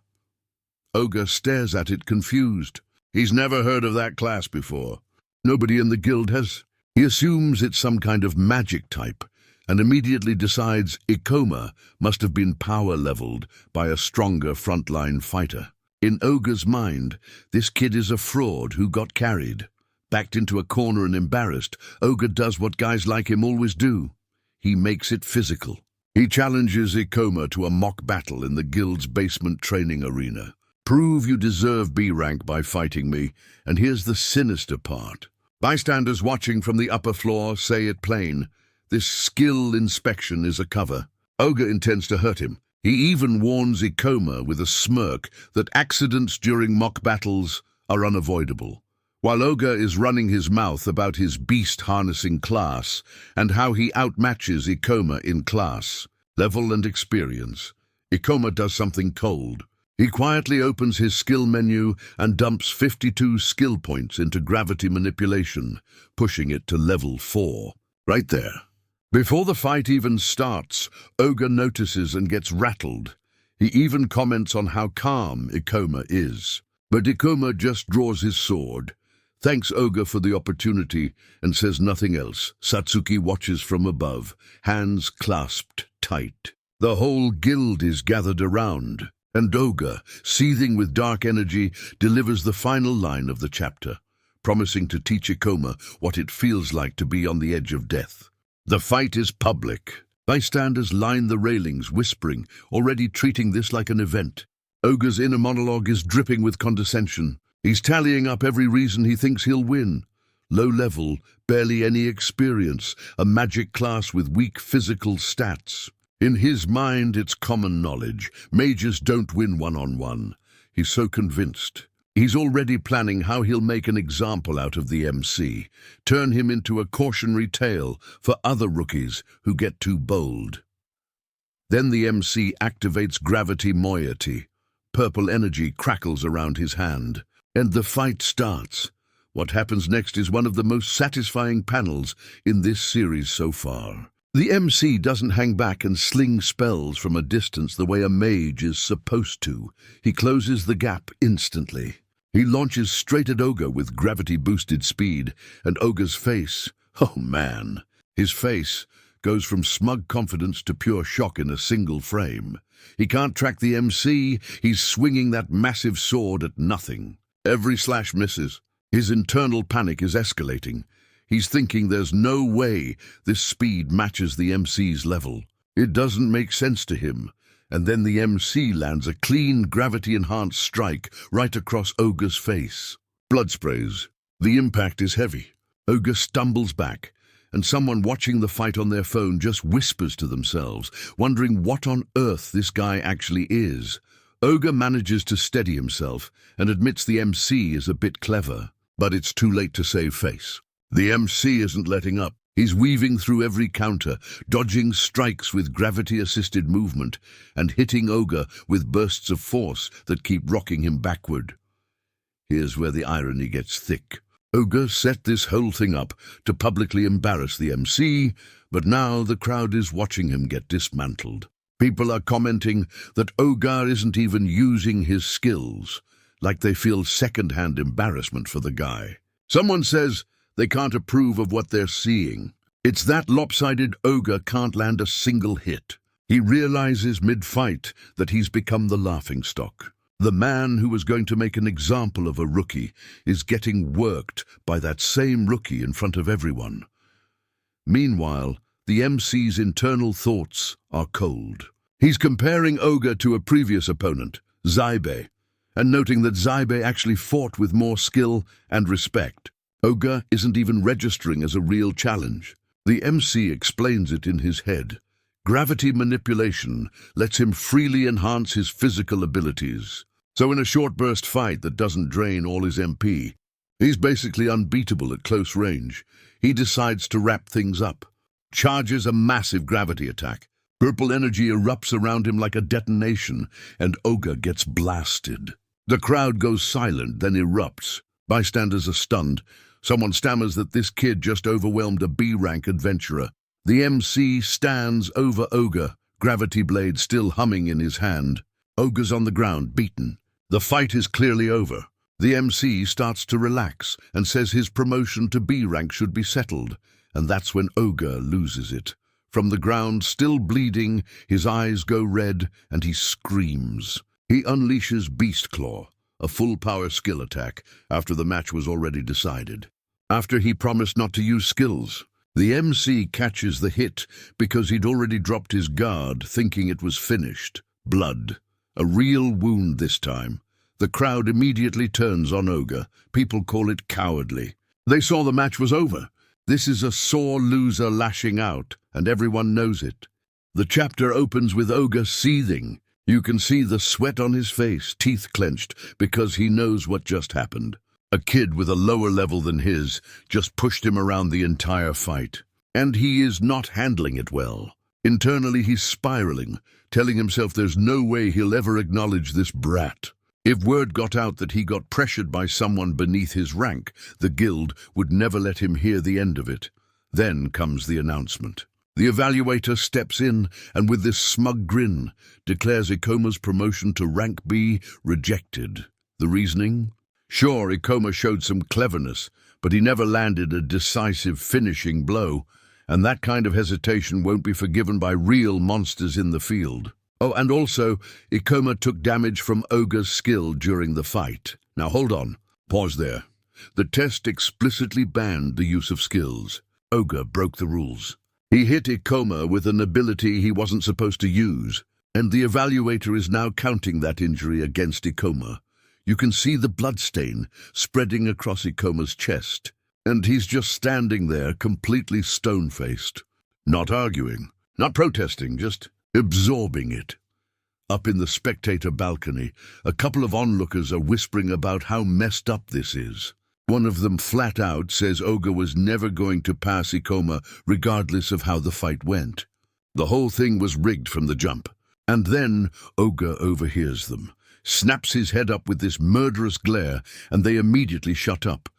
Oga stares at it confused. He's never heard of that class before. Nobody in the guild has. He assumes it's some kind of magic type and immediately decides Ikoma must have been power-leveled by a stronger frontline fighter. In Ogre's mind, this kid is a fraud who got carried. Backed into a corner and embarrassed, Ogre does what guys like him always do. He makes it physical. He challenges Ikoma to a mock battle in the guild's basement training arena. Prove you deserve B rank by fighting me, and here's the sinister part. Bystanders watching from the upper floor say it plain. This skill inspection is a cover. Ogre intends to hurt him. He even warns Ikoma with a smirk that accidents during mock battles are unavoidable. While Ogre is running his mouth about his beast harnessing class and how he outmatches Ikoma in class, level and experience, Ikoma does something cold. He quietly opens his skill menu and dumps 52 skill points into gravity manipulation, pushing it to level 4. Right there. Before the fight even starts, Ogre notices and gets rattled. He even comments on how calm Ikoma is. But Ikoma just draws his sword, thanks Ogre for the opportunity, and says nothing else. Satsuki watches from above, hands clasped tight. The whole guild is gathered around, and Ogre, seething with dark energy, delivers the final line of the chapter, promising to teach Ikoma what it feels like to be on the edge of death. The fight is public. Bystanders line the railings, whispering, already treating this like an event. Ogre's inner monologue is dripping with condescension. He's tallying up every reason he thinks he'll win. Low level, barely any experience, a magic class with weak physical stats. In his mind, it's common knowledge. Mages don't win one-on-one. He's so convinced. He's already planning how he'll make an example out of the MC, turn him into a cautionary tale for other rookies who get too bold. Then the MC activates gravity moiety. Purple energy crackles around his hand, and the fight starts. What happens next is one of the most satisfying panels in this series so far. The MC doesn't hang back and sling spells from a distance the way a mage is supposed to. He closes the gap instantly. He launches straight at Ogre with gravity-boosted speed, and Ogre's face, oh man, his face goes from smug confidence to pure shock in a single frame. He can't track the MC, he's swinging that massive sword at nothing. Every slash misses. His internal panic is escalating. He's thinking there's no way this speed matches the MC's level. It doesn't make sense to him. And then the MC lands a clean, gravity-enhanced strike right across Ogre's face. Blood sprays. The impact is heavy. Ogre stumbles back, and someone watching the fight on their phone just whispers to themselves, wondering what on earth this guy actually is. Ogre manages to steady himself and admits the MC is a bit clever, but it's too late to save face. The MC isn't letting up. He's weaving through every counter, dodging strikes with gravity-assisted movement, and hitting Ogre with bursts of force that keep rocking him backward. Here's where the irony gets thick. Ogre set this whole thing up to publicly embarrass the MC, but now the crowd is watching him get dismantled. People are commenting that Ogre isn't even using his skills, like they feel second-hand embarrassment for the guy. Someone says they can't approve of what they're seeing. It's that lopsided Ogre can't land a single hit. He realizes mid-fight that he's become the laughingstock. The man who was going to make an example of a rookie is getting worked by that same rookie in front of everyone. Meanwhile, the MC's internal thoughts are cold. He's comparing Ogre to a previous opponent, Zybe, and noting that Zybe actually fought with more skill and respect. Ogre isn't even registering as a real challenge. The MC explains it in his head. Gravity manipulation lets him freely enhance his physical abilities. So in a short burst fight that doesn't drain all his MP, he's basically unbeatable at close range. He decides to wrap things up. Charges a massive gravity attack. Purple energy erupts around him like a detonation, and Ogre gets blasted. The crowd goes silent, then erupts. Bystanders are stunned. Someone stammers that this kid just overwhelmed a B-rank adventurer. The MC stands over Ogre, gravity blade still humming in his hand. Ogre's on the ground, beaten. The fight is clearly over. The MC starts to relax and says his promotion to B rank should be settled, and that's when Ogre loses it. From the ground, still bleeding, his eyes go red and he screams. He unleashes Beast Claw, a full-power skill attack, after the match was already decided. After he promised not to use skills, the MC catches the hit because he'd already dropped his guard, thinking it was finished. Blood. A real wound this time. The crowd immediately turns on Ogre. People call it cowardly. They saw the match was over. This is a sore loser lashing out, and everyone knows it. The chapter opens with Ogre seething. You can see the sweat on his face, teeth clenched, because he knows what just happened. A kid with a lower level than his just pushed him around the entire fight. And he is not handling it well. Internally he's spiraling, telling himself there's no way he'll ever acknowledge this brat. If word got out that he got pressured by someone beneath his rank, the guild would never let him hear the end of it. Then comes the announcement. The evaluator steps in and with this smug grin declares Ikoma's promotion to rank B rejected. The reasoning? Sure, Ikoma showed some cleverness, but he never landed a decisive finishing blow, and that kind of hesitation won't be forgiven by real monsters in the field. Oh, and also, Ikoma took damage from Ogre's skill during the fight. Now hold on. Pause there. The test explicitly banned the use of skills. Ogre broke the rules. He hit Ikoma with an ability he wasn't supposed to use, and the evaluator is now counting that injury against Ikoma. You can see the bloodstain spreading across Ikoma's chest, and he's just standing there completely stone-faced. Not arguing, not protesting, just absorbing it. Up in the spectator balcony, a couple of onlookers are whispering about how messed up this is. One of them flat out says Ogre was never going to pass Ikoma regardless of how the fight went. The whole thing was rigged from the jump. And then Ogre overhears them, snaps his head up with this murderous glare, and they immediately shut up.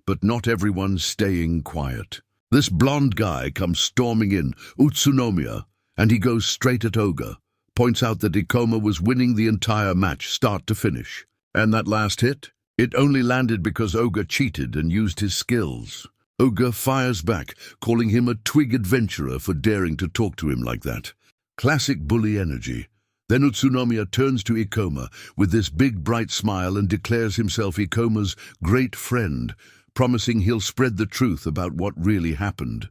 But not everyone's staying quiet. This blonde guy comes storming in, Utsunomiya, and he goes straight at Ogre, points out that Ikoma was winning the entire match, start to finish. And that last hit? It only landed because Ogre cheated and used his skills. Ogre fires back, calling him a twig adventurer for daring to talk to him like that. Classic bully energy. Then Utsunomiya turns to Ikoma with this big bright smile and declares himself Ikoma's great friend, promising he'll spread the truth about what really happened.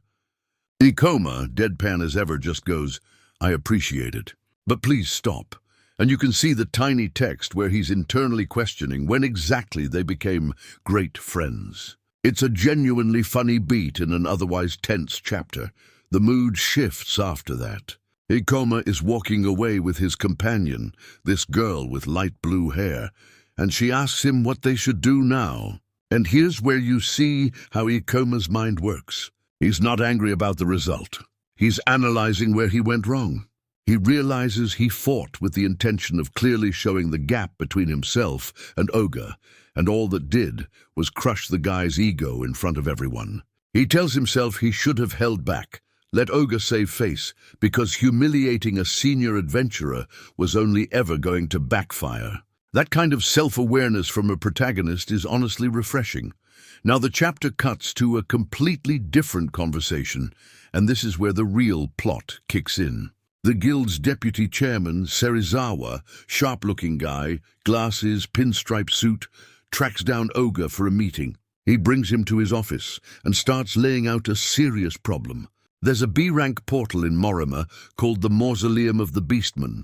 Ikoma, deadpan as ever, just goes, "I appreciate it, but please stop." And you can see the tiny text where he's internally questioning when exactly they became great friends. It's a genuinely funny beat in an otherwise tense chapter. The mood shifts after that. Ikoma is walking away with his companion, this girl with light blue hair, and she asks him what they should do now. And here's where you see how Ikoma's mind works. He's not angry about the result. He's analyzing where he went wrong. He realizes he fought with the intention of clearly showing the gap between himself and Ogre, and all that did was crush the guy's ego in front of everyone. He tells himself he should have held back, let Ogre save face, because humiliating a senior adventurer was only ever going to backfire. That kind of self-awareness from a protagonist is honestly refreshing. Now the chapter cuts to a completely different conversation, and this is where the real plot kicks in. The guild's deputy chairman, Serizawa, sharp-looking guy, glasses, pinstripe suit, tracks down Ogre for a meeting. He brings him to his office and starts laying out a serious problem. There's a B-rank portal in Morima called the Mausoleum of the Beastmen,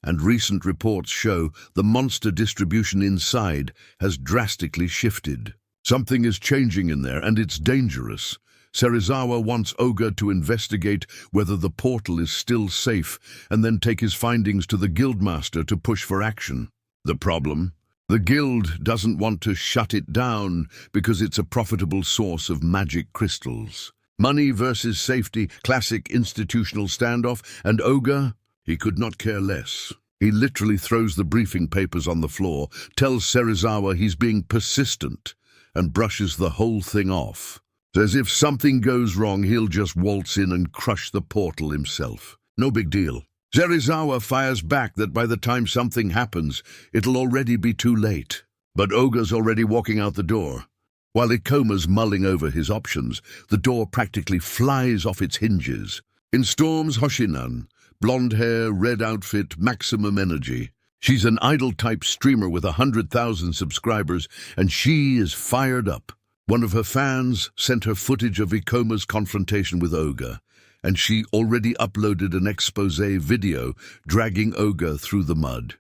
and recent reports show the monster distribution inside has drastically shifted. Something is changing in there, and it's dangerous. Serizawa wants Ogre to investigate whether the portal is still safe and then take his findings to the guildmaster to push for action. The problem? The guild doesn't want to shut it down because it's a profitable source of magic crystals. Money versus safety, classic institutional standoff, and Ogre? He could not care less. He literally throws the briefing papers on the floor, tells Serizawa he's being persistent, and brushes the whole thing off. As if something goes wrong, he'll just waltz in and crush the portal himself. No big deal. Serizawa fires back that by the time something happens, it'll already be too late. But Oga's already walking out the door. While Ikoma's mulling over his options, the door practically flies off its hinges. In storms Hoshinan, blonde hair, red outfit, maximum energy. She's an idol-type streamer with 100,000 subscribers, and she is fired up. One of her fans sent her footage of Ikoma's confrontation with Oga, and she already uploaded an expose video dragging Oga through the mud.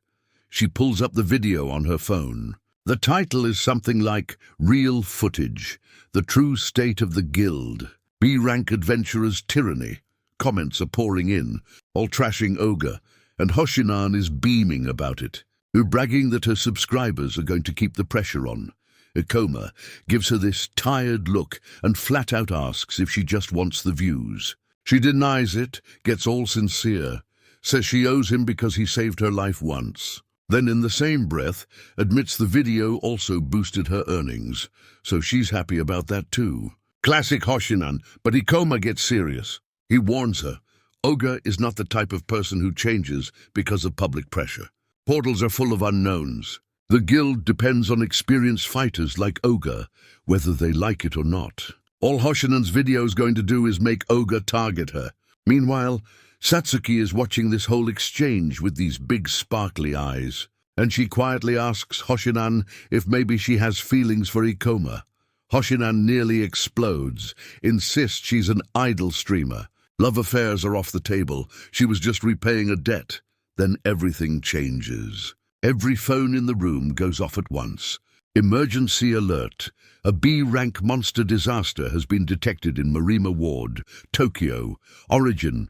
She pulls up the video on her phone. The title is something like Real Footage, The True State of the Guild, B-Rank Adventurer's Tyranny. Comments are pouring in, all trashing Oga, and Hoshinan is beaming about it, bragging that her subscribers are going to keep the pressure on. Ikoma gives her this tired look and flat out asks if she just wants the views. She denies it, gets all sincere, says she owes him because he saved her life once. Then in the same breath, admits the video also boosted her earnings, so she's happy about that too. Classic Hoshinan, but Ikoma gets serious. He warns her, Oga is not the type of person who changes because of public pressure. Portals are full of unknowns. The guild depends on experienced fighters like Oga, whether they like it or not. All Hoshinan's video is going to do is make Oga target her. Meanwhile, Satsuki is watching this whole exchange with these big sparkly eyes, and she quietly asks Hoshinan if maybe she has feelings for Ikoma. Hoshinan nearly explodes, insists she's an idol streamer. Love affairs are off the table. She was just repaying a debt. Then everything changes. Every phone in the room goes off at once. Emergency alert. A B-rank monster disaster has been detected in Marima Ward, Tokyo. Origin,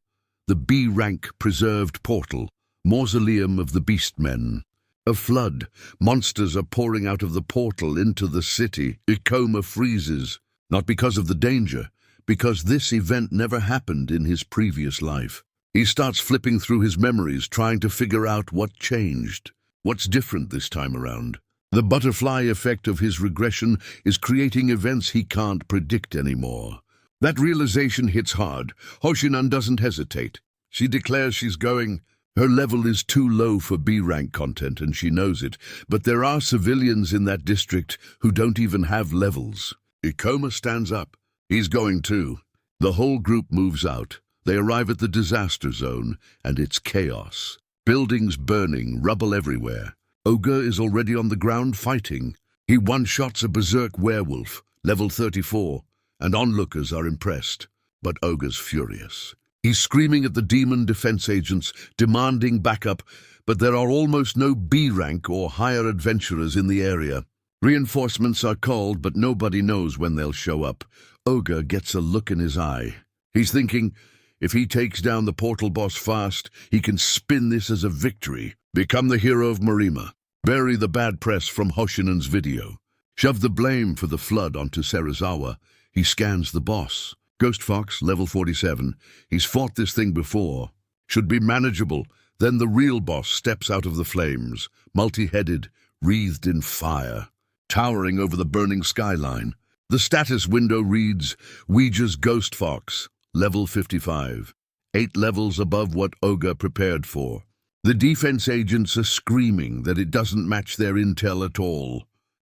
the B-rank preserved portal, mausoleum of the beastmen. A flood. Monsters are pouring out of the portal into the city. Ikoma freezes, not because of the danger, because this event never happened in his previous life. He starts flipping through his memories, trying to figure out what changed. What's different this time around? The butterfly effect of his regression is creating events he can't predict anymore. That realization hits hard. Hoshinan doesn't hesitate. She declares she's going. Her level is too low for B-rank content, and she knows it, but there are civilians in that district who don't even have levels. Ikoma stands up. He's going too. The whole group moves out. They arrive at the disaster zone, and it's chaos. Buildings burning, rubble everywhere. Oga is already on the ground fighting. He one-shots a berserk werewolf, level 34, and onlookers are impressed. But Oga's furious. He's screaming at the demon defense agents, demanding backup, but there are almost no B-rank or higher adventurers in the area. Reinforcements are called, but nobody knows when they'll show up. Oga gets a look in his eye. He's thinking, if he takes down the portal boss fast, he can spin this as a victory. Become the hero of Marima. Bury the bad press from Hoshinan's video. Shove the blame for the flood onto Serizawa. He scans the boss. Ghost Fox, level 47. He's fought this thing before. Should be manageable. Then the real boss steps out of the flames, multi-headed, wreathed in fire, towering over the burning skyline. The status window reads, Ouija's Ghost Fox, level 55. 8 levels above what Oga prepared for. The defense agents are screaming that it doesn't match their intel at all.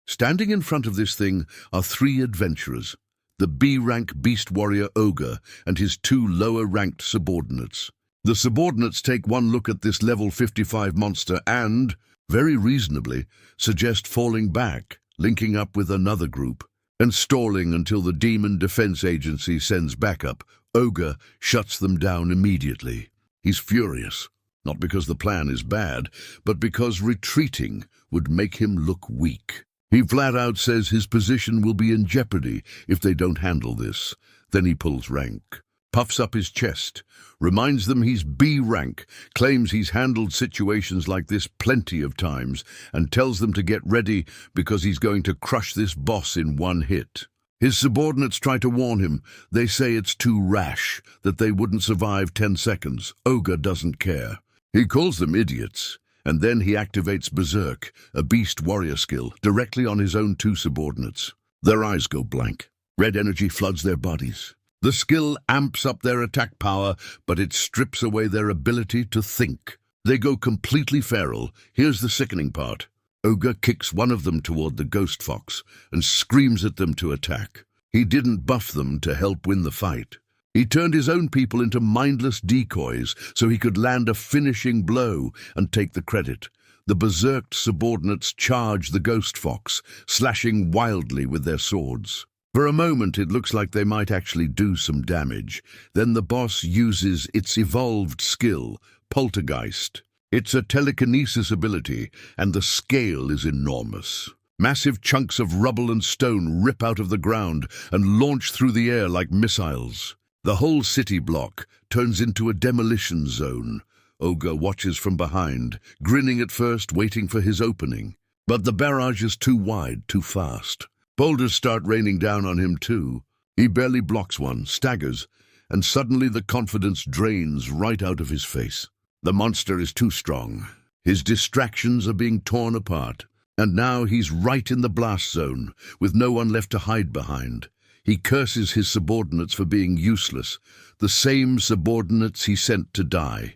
Standing in front of this thing are 3 adventurers, the B-rank beast warrior Oga and his 2 lower-ranked subordinates. The subordinates take one look at this level 55 monster and, very reasonably, suggest falling back, linking up with another group, and stalling until the Demon Defense Agency sends backup. Oga shuts them down immediately. He's furious, not because the plan is bad, but because retreating would make him look weak. He flat out says his position will be in jeopardy if they don't handle this. Then he pulls rank, puffs up his chest, reminds them he's B rank, claims he's handled situations like this plenty of times, and tells them to get ready because he's going to crush this boss in one hit. His subordinates try to warn him. They say it's too rash, that they wouldn't survive 10 seconds. Oga doesn't care. He calls them idiots, and then he activates Berserk, a beast warrior skill, directly on his own 2 subordinates. Their eyes go blank. Red energy floods their bodies. The skill amps up their attack power, but it strips away their ability to think. They go completely feral. Here's the sickening part. Ogre kicks one of them toward the ghost fox and screams at them to attack. He didn't buff them to help win the fight. He turned his own people into mindless decoys so he could land a finishing blow and take the credit. The berserked subordinates charge the ghost fox, slashing wildly with their swords. For a moment it looks like they might actually do some damage. Then the boss uses its evolved skill, Poltergeist. It's a telekinesis ability, and the scale is enormous. Massive chunks of rubble and stone rip out of the ground and launch through the air like missiles. The whole city block turns into a demolition zone. Ogre watches from behind, grinning at first, waiting for his opening. But the barrage is too wide, too fast. Boulders start raining down on him too. He barely blocks one, staggers, and suddenly the confidence drains right out of his face. The monster is too strong. His distractions are being torn apart. And now he's right in the blast zone, with no one left to hide behind. He curses his subordinates for being useless, the same subordinates he sent to die.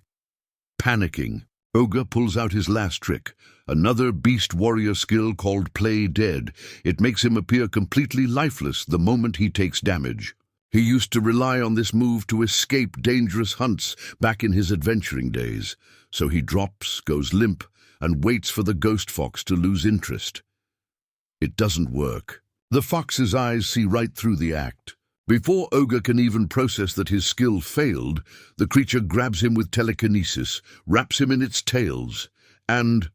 Panicking, Ogre pulls out his last trick, another beast warrior skill called Play Dead. It makes him appear completely lifeless the moment he takes damage. He used to rely on this move to escape dangerous hunts back in his adventuring days, so he drops, goes limp, and waits for the ghost fox to lose interest. It doesn't work. The fox's eyes see right through the act. Before Ogre can even process that his skill failed, the creature grabs him with telekinesis, wraps him in its tails, and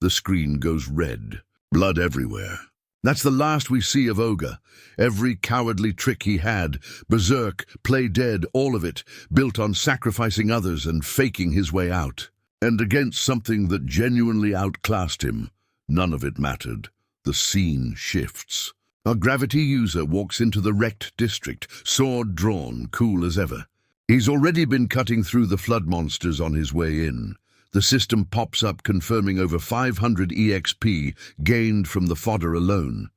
the screen goes red. Blood everywhere. That's the last we see of Ogre. Every cowardly trick he had, berserk, play dead, all of it, built on sacrificing others and faking his way out. And against something that genuinely outclassed him, none of it mattered. The scene shifts. A gravity user walks into the wrecked district, sword drawn, cool as ever. He's already been cutting through the flood monsters on his way in. The system pops up confirming over 500 EXP gained from the fodder alone.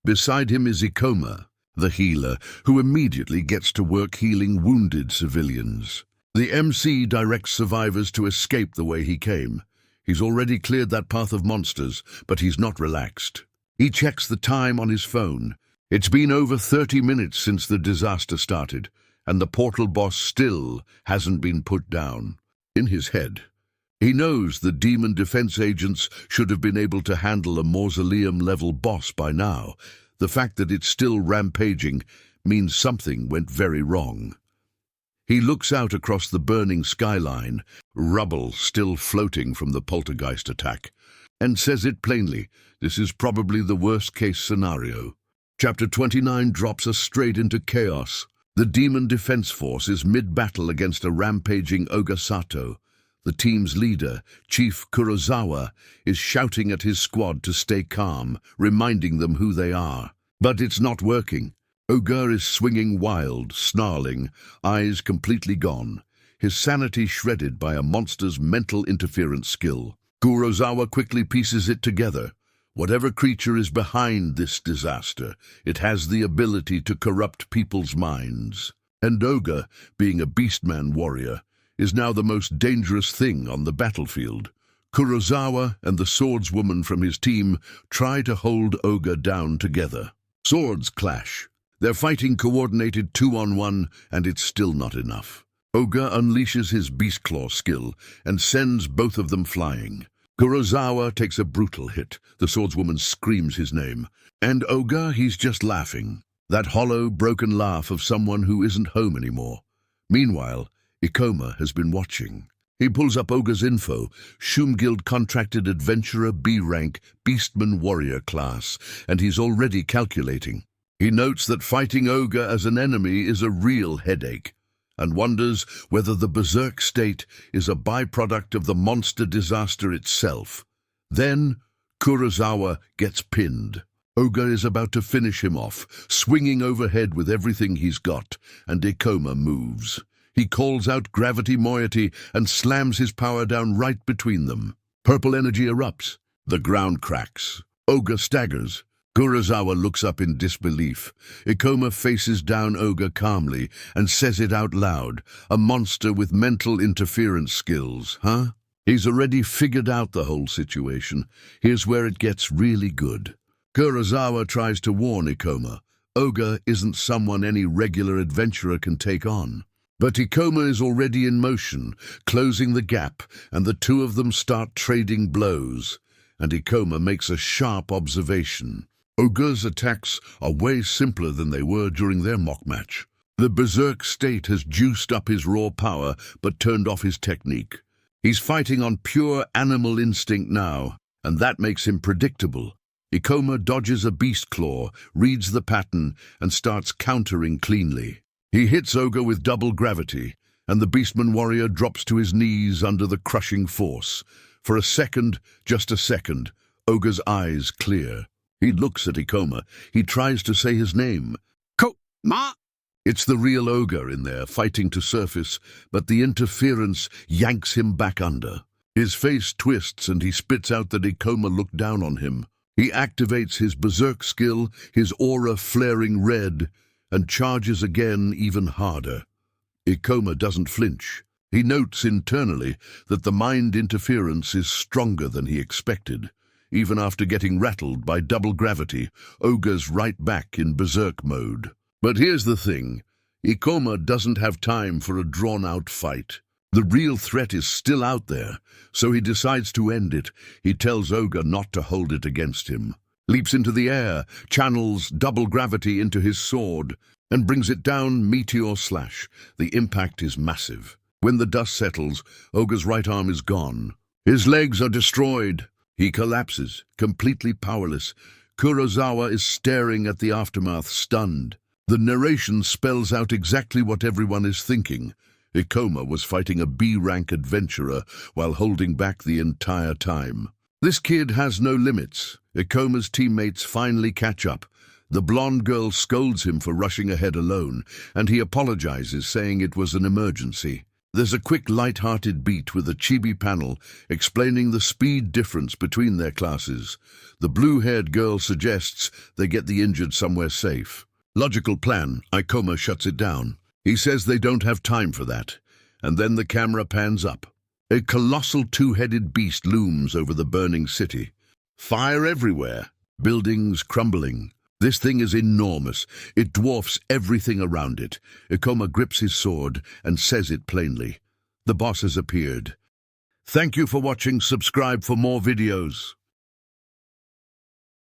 Beside him is Ikoma, the healer, who immediately gets to work healing wounded civilians. The MC directs survivors to escape the way he came. He's already cleared that path of monsters, but he's not relaxed. He checks the time on his phone. It's been over 30 minutes since the disaster started, and the portal boss still hasn't been put down. In his head, he knows the demon defense agents should have been able to handle a mausoleum-level boss by now. The fact that it's still rampaging means something went very wrong. He looks out across the burning skyline, rubble still floating from the poltergeist attack, and says it plainly, this is probably the worst-case scenario. Chapter 29 drops us straight into chaos. The demon defense force is mid-battle against a rampaging Ogre Sato. The team's leader, Chief Kurosawa, is shouting at his squad to stay calm, reminding them who they are. But it's not working. Ogre is swinging wild, snarling, eyes completely gone, his sanity shredded by a monster's mental interference skill. Kurosawa quickly pieces it together. Whatever creature is behind this disaster, it has the ability to corrupt people's minds. And Ogre, being a beastman warrior, is now the most dangerous thing on the battlefield. Kurosawa and the swordswoman from his team try to hold Ogre down together. Swords clash. They're fighting coordinated 2-on-1, and it's still not enough. Ogre unleashes his beast claw skill and sends both of them flying. Kurosawa takes a brutal hit. The swordswoman screams his name. And Ogre, he's just laughing. That hollow, broken laugh of someone who isn't home anymore. Meanwhile, Ikoma has been watching. He pulls up Ogre's info, Shum Guild contracted adventurer B-rank, beastman warrior class, and he's already calculating. He notes that fighting Ogre as an enemy is a real headache, and wonders whether the berserk state is a byproduct of the monster disaster itself. Then, Kurosawa gets pinned. Ogre is about to finish him off, swinging overhead with everything he's got, and Ikoma moves. He calls out gravity moiety and slams his power down right between them. Purple energy erupts. The ground cracks. Ogre staggers. Kurosawa looks up in disbelief. Ikoma faces down Ogre calmly and says it out loud. A monster with mental interference skills, huh? He's already figured out the whole situation. Here's where it gets really good. Kurosawa tries to warn Ikoma. Ogre isn't someone any regular adventurer can take on. But Ikoma is already in motion, closing the gap, and the two of them start trading blows. And Ikoma makes a sharp observation. Ogre's attacks are way simpler than they were during their mock match. The berserk state has juiced up his raw power, but turned off his technique. He's fighting on pure animal instinct now, and that makes him predictable. Ikoma dodges a beast claw, reads the pattern, and starts countering cleanly. He hits Ogre with double gravity, and the Beastman warrior drops to his knees under the crushing force. For a second, just a second, Ogre's eyes clear. He looks at Ikoma. He tries to say his name. Ma! It's the real Ogre in there, fighting to surface, but the interference yanks him back under. His face twists and he spits out that Ikoma looked down on him. He activates his berserk skill, his aura flaring red, and charges again even harder. Ikoma doesn't flinch. He notes internally that the mind interference is stronger than he expected. Even after getting rattled by double gravity, Ogre's right back in berserk mode. But here's the thing. Ikoma doesn't have time for a drawn-out fight. The real threat is still out there, so he decides to end it. He tells Ogre not to hold it against him. Leaps into the air, channels double gravity into his sword, and brings it down meteor slash. The impact is massive. When the dust settles, Ogre's right arm is gone. His legs are destroyed. He collapses, completely powerless. Kurosawa is staring at the aftermath, stunned. The narration spells out exactly what everyone is thinking. Ikoma was fighting a B-rank adventurer while holding back the entire time. This kid has no limits. Ikoma's teammates finally catch up. The blonde girl scolds him for rushing ahead alone, and he apologizes, saying it was an emergency. There's a quick, light-hearted beat with a chibi panel explaining the speed difference between their classes. The blue-haired girl suggests they get the injured somewhere safe. Logical plan, Ikoma shuts it down. He says they don't have time for that, and then the camera pans up. A colossal two-headed beast looms over the burning city. Fire everywhere, buildings crumbling. This thing is enormous. It dwarfs everything around it. Ikoma grips his sword and says it plainly. The boss has appeared. Thank you for watching. Subscribe for more videos.